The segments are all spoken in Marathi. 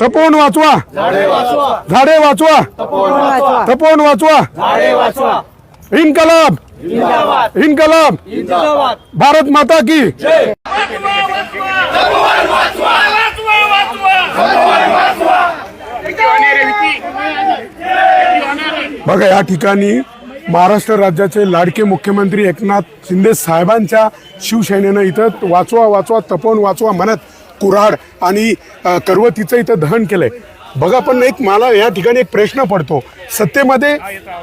तपोवन वाचवा, झाडे वाचवा, तपोवन वाचवा, इन्कलाब इन्कलाब, भारत माता की बघा या ठिकाणी महाराष्ट्र राज्याचे लाडके मुख्यमंत्री एकनाथ शिंदे साहेबांच्या शिवसेनेनं इथं वाचवा वाचवा तपोवन वाचवा म्हणत कुऱ्हाड आणि करवतीचं इथं दहन केलंय. बघा पण एक मला या ठिकाणी एक प्रश्न पडतो, सत्तेमध्ये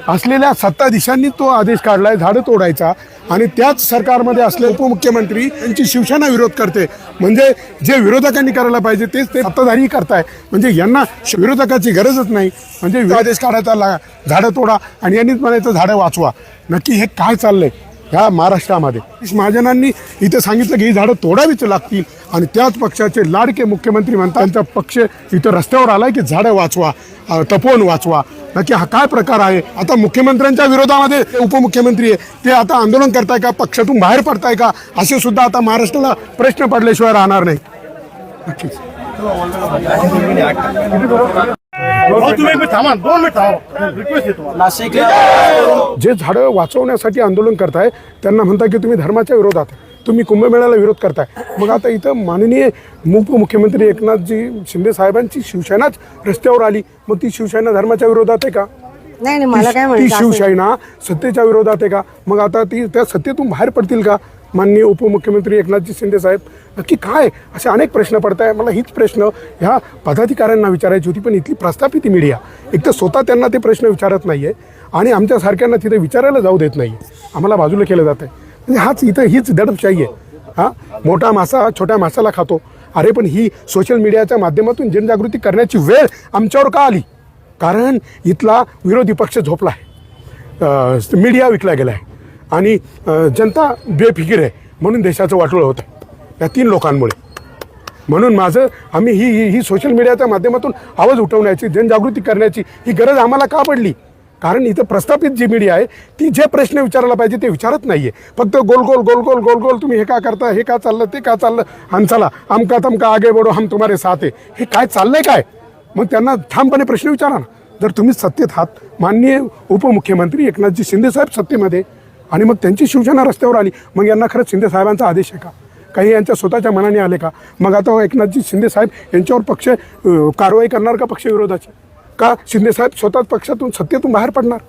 असलेल्या सत्ताधीशांनी तो आदेश काढलाय झाडं तोडायचा आणि त्याच सरकारमध्ये असलेले उपमुख्यमंत्री त्यांची शिवसेना विरोध करते. म्हणजे जे विरोधकांनी करायला पाहिजे तेच ते सत्ताधारी करताय. म्हणजे यांना विरोधकाची गरजच नाही. म्हणजे आदेश काढायचा झाडं तोडा आणि यांनीच म्हणायचं झाडं वाचवा. नक्की हे काय चाललंय ह्या महाराष्ट्रामध्ये? महाजनांनी इथं सांगितलं की ही झाडं तोडावीच लागतील आणि त्याच पक्षाचे लाडके मुख्यमंत्री म्हणतात त्यांचा पक्ष इथं रस्त्यावर आलाय की झाडं वाचवा, तपोवन वाचवा. नक्की हा काय प्रकार आहे? आता मुख्यमंत्र्यांच्या विरोधामध्ये उपमुख्यमंत्री आहे ते आता आंदोलन करताय का, पक्षातून बाहेर पडताय का, असे सुद्धा आता महाराष्ट्राला प्रश्न पडल्याशिवाय राहणार नाही. नक्कीच जे झाडं वाचवण्यासाठी आंदोलन करताय त्यांना म्हणताय की तुम्ही धर्माच्या विरोधात, तुम्ही कुंभमेळ्याला विरोध करताय. मग आता इथं माननीय उपमुख्यमंत्री एकनाथजी शिंदे साहेबांची शिवसेनाच रस्त्यावर आली, मग ती शिवसेना धर्माच्या विरोधात आहे का? नाही मला काय ती शिवसेना सत्तेच्या विरोधात आहे का? मग आता ती त्या सत्तेतून बाहेर पडतील का माननीय उपमुख्यमंत्री एकनाथजी शिंदे साहेब? नक्की काय असे अनेक प्रश्न पडत आहे. मला हीच प्रश्न ह्या पदाधिकाऱ्यांना विचारायची होती, पण इथली प्रस्थापित मीडिया एक तर स्वतः त्यांना ते प्रश्न विचारत नाहीये आणि आमच्यासारख्यांना तिथे विचारायला जाऊ देत नाहीये. आम्हाला बाजूला केलं जातं. म्हणजे हाच इथं हीच दडपशाही आहे. हां, मोठा मासा छोट्या मासाला खातो. अरे पण ही सोशल मीडियाच्या माध्यमातून जनजागृती करण्याची वेळ आमच्यावर का आली? कारण इथला विरोधी पक्ष झोपला आहे, मीडिया विकला गेला आहे आणि जनता बेफिकीर आहे. म्हणून देशाचं वाटोळं होतं या 3 लोकांमुळे. म्हणून आम्ही ही सोशल मीडियाच्या माध्यमातून आवाज उठवण्याची, जनजागृती करण्याची ही गरज आम्हाला का पडली? कारण इथं प्रस्थापित जी मीडिया आहे ती जे प्रश्न विचारायला पाहिजे ते विचारत नाहीये. फक्त गोल गोल गोल गोल गोल गोल तुम्ही हे का करता, हे का चाललं, ते का चाललं, आणि चला आमका तमका आगे बढो, हम तुम्हारे साथ आहे. हे काय चाललंय काय? मग त्यांना ठामपणे प्रश्न विचारा ना. जर तुम्ही सत्तेत आहात, माननीय उपमुख्यमंत्री एकनाथजी शिंदे साहेब सत्तेमध्ये, आणि मग त्यांची शिवसेना रस्त्यावर आली, मग यांना खरंच शिंदे साहेबांचा आदेश आहे का? काही यांच्या स्वतःच्या मनाने आले का? मग आता एकनाथजी शिंदे साहेब यांच्यावर पक्ष कारवाई करणार का पक्ष विरोधाची? का शिंदे साहेब स्वतःच पक्षातून सत्तेतून बाहेर पडणार?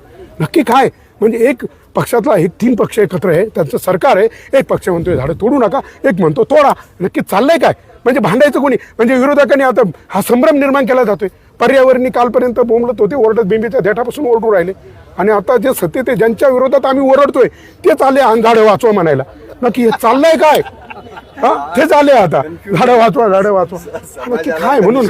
नक्की काय? म्हणजे एक पक्षातला 3 पक्ष एकत्र आहे, त्यांचं सरकार आहे. एक पक्ष म्हणतोय झाडं तोडू नका, एक म्हणतो तोडा. नक्की चाललंय काय? म्हणजे भांडायचं कोणी? म्हणजे विरोधकांनी आता हा संभ्रम निर्माण केला जातोय. पर्यावरणी कालपर्यंत बोंबलत होते, ओरडत बिंबीच्या देठापासून ओरडू राहिले, आणि आता जे सत्तेत आहे ज्यांच्या विरोधात आम्ही ओरडतोय तेच आले झाडं वाचवा म्हणायला. नक्की हे चाललंय काय? हा, तेच आले आता झाडं वाचवा, झाडं वाचवा. नक्की काय? म्हणून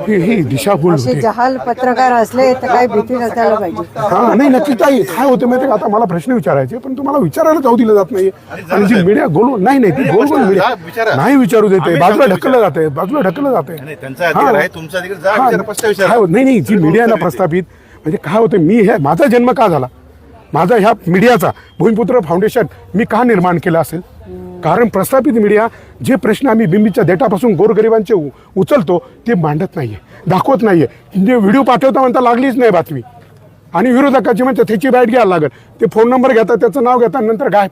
ही दिशाभूल होती. जहाल पत्रकार असले तर काही भीती नसायला पाहिजे. हा नाही, नक्की काय होतं माहिती का? आता मला प्रश्न विचारायचे पण तुम्हाला विचारायला जाऊ दिलं जात नाहीये. आणि जी मीडिया गोल नाही ती गोल गोल मीडिया नाही विचारू देते, बाजूला ढकललं जाते, नाही जी मीडिया ना प्रस्थापित. म्हणजे काय होतं, मी माझा जन्म का झाला, माझा ह्या मीडियाचा भूमिपुत्र फाउंडेशन मी का निर्माण केलं असेल? कारण प्रस्थापित मीडिया जे प्रश्न आम्ही बिंबीच्या देठापासून गोरगरिबांचे उचलतो ते मांडत नाहीये, दाखवत नाहीये. जे व्हिडिओ पाठवता म्हणता लागलीच नाही बातमी, आणि विरोधकाची म्हणजे त्याची बॅट घ्यायला लागेल, ते फोन नंबर घेतात, त्याचं नाव घेतात, नंतर काय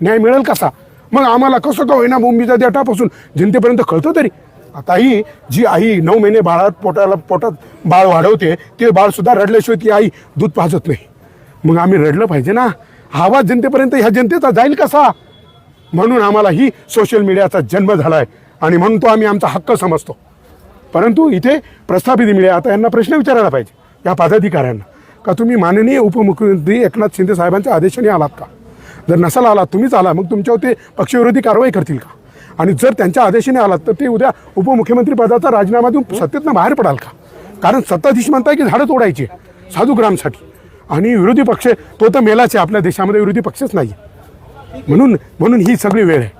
न्याय मिळेल कसा? मग आम्हाला कसं का होईना बिंबीच्या देठापासून जनतेपर्यंत कळतं तरी. आता ही जी आई 9 महिने पोटात बाळ वाढवते, ते बाळ सुद्धा रडल्याशिवाय ती आई दूध पाजत नाही. मग आम्ही रडलं पाहिजे ना. हा आवाज जनतेपर्यंत ह्या जनतेचा जाईल कसा? म्हणून आम्हाला ही सोशल मीडियाचा जन्म झाला आहे आणि म्हणून तो आम्ही आमचा हक्क समजतो. परंतु इथे प्रस्थापित मीडिया आता यांना प्रश्न विचारायला पाहिजे, या पदाधिकाऱ्यांना, का तुम्ही माननीय उपमुख्यमंत्री एकनाथ शिंदे साहेबांच्या आदेशाने आलात का? जर नसाल आलात, तुम्हीच आला, मग तुमच्यावर ते पक्षविरोधी कारवाई करतील का? आणि जर त्यांच्या आदेशाने आलात तर ते उद्या उपमुख्यमंत्री पदाचा राजीनामा देऊन सत्तेतनं बाहेर पडाल का? कारण सत्ताधीश म्हणताय की झाडं तोडायची साधुग्रामसाठी, आणि विरोधी पक्ष तो तर मेलाच आहे. आपल्या देशामध्ये विरोधी पक्षच नाही. म्हणून ही सगळी वेळ आहे.